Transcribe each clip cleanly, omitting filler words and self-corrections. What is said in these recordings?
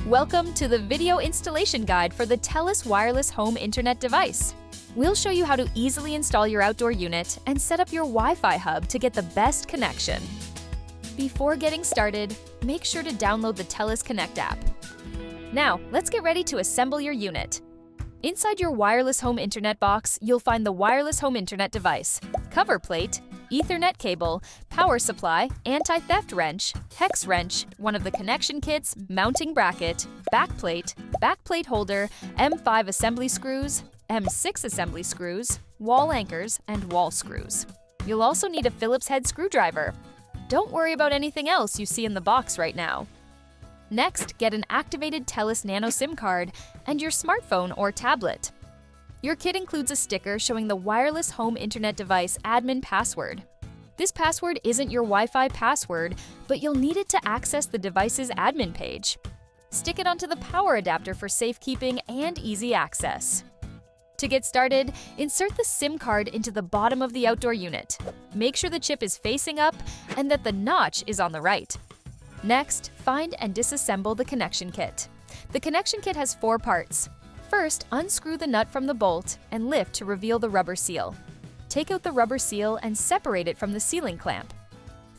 Welcome to the video installation guide for the TELUS Wireless Home Internet device. We'll show you how to easily install your outdoor unit and set up your Wi-Fi hub to get the best connection. Before getting started, make sure to download the TELUS Connect app. Now, let's get ready to assemble your unit. Inside your wireless home internet box, you'll find the wireless home internet device, cover plate, Ethernet cable, power supply, anti-theft wrench, hex wrench, one of the connection kits, mounting bracket, backplate holder, M5 assembly screws, M6 assembly screws, wall anchors, and wall screws. You'll also need a Phillips head screwdriver. Don't worry about anything else you see in the box right now. Next, get an activated TELUS Nano SIM card and your smartphone or tablet. Your kit includes a sticker showing the wireless home internet device admin password. This password isn't your Wi-Fi password, but you'll need it to access the device's admin page. Stick it onto the power adapter for safekeeping and easy access. To get started, insert the SIM card into the bottom of the outdoor unit. Make sure the chip is facing up and that the notch is on the right. Next, find and disassemble the connection kit. The connection kit has 4 parts. First, unscrew the nut from the bolt and lift to reveal the rubber seal. Take out the rubber seal and separate it from the sealing clamp.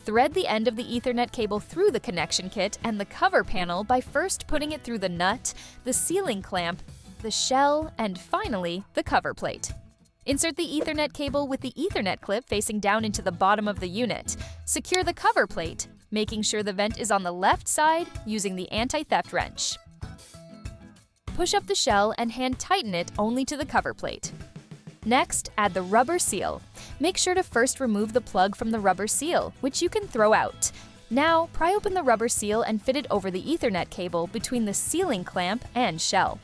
Thread the end of the Ethernet cable through the connection kit and the cover panel by first putting it through the nut, the sealing clamp, the shell, and finally, the cover plate. Insert the Ethernet cable with the Ethernet clip facing down into the bottom of the unit. Secure the cover plate, making sure the vent is on the left side using the anti-theft wrench. Push up the shell and hand tighten it only to the cover plate. Next, add the rubber seal. Make sure to first remove the plug from the rubber seal, which you can throw out. Now, pry open the rubber seal and fit it over the Ethernet cable between the sealing clamp and shell.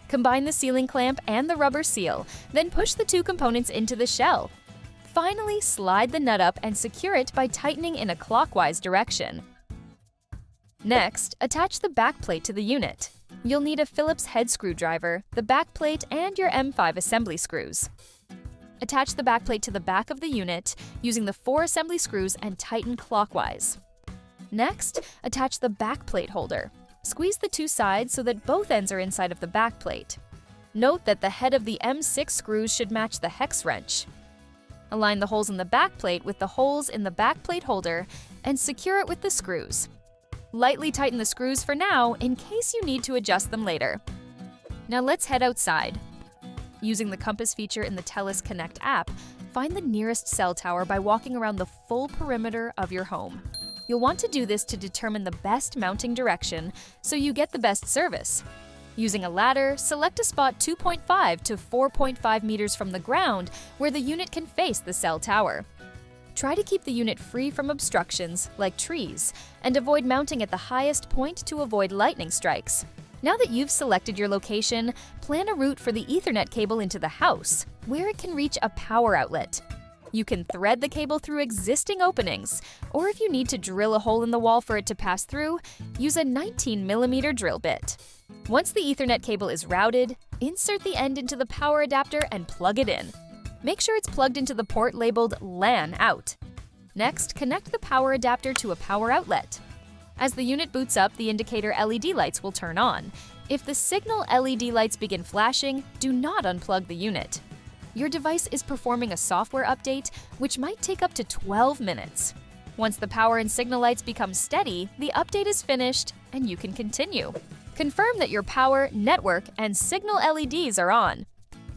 Combine the sealing clamp and the rubber seal, then push the 2 components into the shell. Finally, slide the nut up and secure it by tightening in a clockwise direction. Next, attach the backplate to the unit. You'll need a Phillips head screwdriver, the backplate, and your M5 assembly screws. Attach the backplate to the back of the unit using the 4 assembly screws and tighten clockwise. Next, attach the backplate holder. Squeeze the 2 sides so that both ends are inside of the backplate. Note that the head of the M6 screws should match the hex wrench. Align the holes in the backplate with the holes in the backplate holder and secure it with the screws. Lightly tighten the screws for now in case you need to adjust them later. Now let's head outside. Using the compass feature in the TELUS Connect app, find the nearest cell tower by walking around the full perimeter of your home. You'll want to do this to determine the best mounting direction so you get the best service. Using a ladder, select a spot 2.5 to 4.5 meters from the ground where the unit can face the cell tower. Try to keep the unit free from obstructions, like trees, and avoid mounting at the highest point to avoid lightning strikes. Now that you've selected your location, plan a route for the Ethernet cable into the house, where it can reach a power outlet. You can thread the cable through existing openings, or if you need to drill a hole in the wall for it to pass through, use a 19mm drill bit. Once the Ethernet cable is routed, insert the end into the power adapter and plug it in. Make sure it's plugged into the port labeled LAN out. Next, connect the power adapter to a power outlet. As the unit boots up, the indicator LED lights will turn on. If the signal LED lights begin flashing, do not unplug the unit. Your device is performing a software update, which might take up to 12 minutes. Once the power and signal lights become steady, the update is finished and you can continue. Confirm that your power, network, and signal LEDs are on.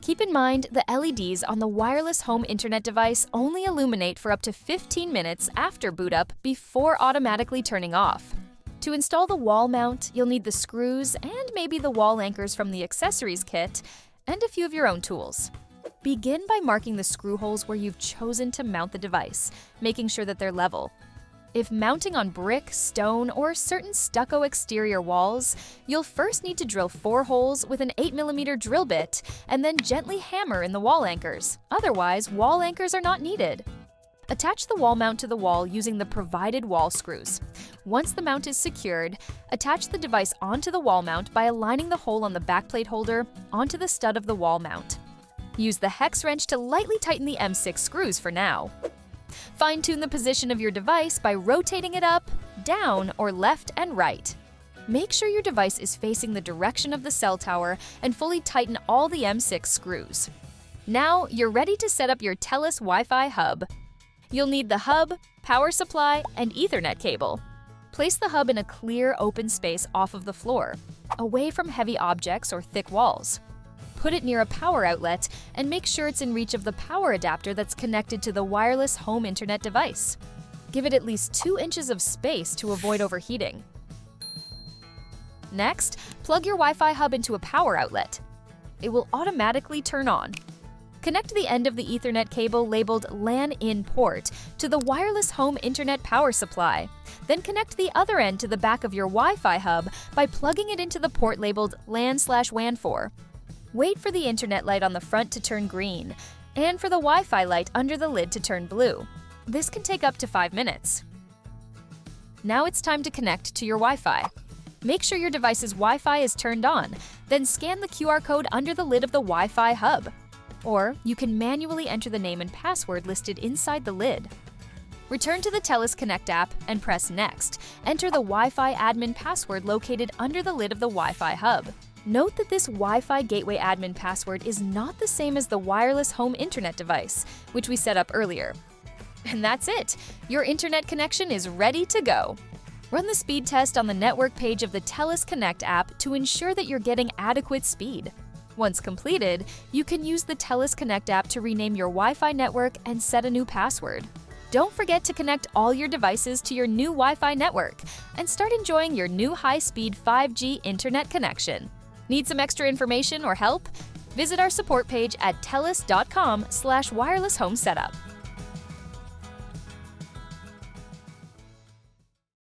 Keep in mind, the LEDs on the wireless home internet device only illuminate for up to 15 minutes after boot up before automatically turning off. To install the wall mount, you'll need the screws and maybe the wall anchors from the accessories kit, and a few of your own tools. Begin by marking the screw holes where you've chosen to mount the device, making sure that they're level. If mounting on brick, stone, or certain stucco exterior walls, you'll first need to drill 4 holes with an 8mm drill bit and then gently hammer in the wall anchors. Otherwise, wall anchors are not needed. Attach the wall mount to the wall using the provided wall screws. Once the mount is secured, attach the device onto the wall mount by aligning the hole on the backplate holder onto the stud of the wall mount. Use the hex wrench to lightly tighten the M6 screws for now. Fine-tune the position of your device by rotating it up, down, or left and right. Make sure your device is facing the direction of the cell tower and fully tighten all the M6 screws. Now, you're ready to set up your TELUS Wi-Fi hub. You'll need the hub, power supply, and Ethernet cable. Place the hub in a clear, open space off of the floor, away from heavy objects or thick walls. Put it near a power outlet and make sure it's in reach of the power adapter that's connected to the wireless home internet device. Give it at least 2 inches of space to avoid overheating. Next, plug your Wi-Fi hub into a power outlet. It will automatically turn on. Connect the end of the Ethernet cable labeled LAN in port to the wireless home internet power supply. Then connect the other end to the back of your Wi-Fi hub by plugging it into the port labeled LAN/WAN4. Wait for the internet light on the front to turn green and for the Wi-Fi light under the lid to turn blue. This can take up to 5 minutes. Now it's time to connect to your Wi-Fi. Make sure your device's Wi-Fi is turned on, then scan the QR code under the lid of the Wi-Fi hub. Or you can manually enter the name and password listed inside the lid. Return to the TELUS Connect app and press Next. Enter the Wi-Fi admin password located under the lid of the Wi-Fi hub. Note that this Wi-Fi gateway admin password is not the same as the wireless home internet device, which we set up earlier. And that's it! Your internet connection is ready to go! Run the speed test on the network page of the TELUS Connect app to ensure that you're getting adequate speed. Once completed, you can use the TELUS Connect app to rename your Wi-Fi network and set a new password. Don't forget to connect all your devices to your new Wi-Fi network and start enjoying your new high-speed 5G internet connection. Need some extra information or help? Visit our support page at telus.com/wireless home setup.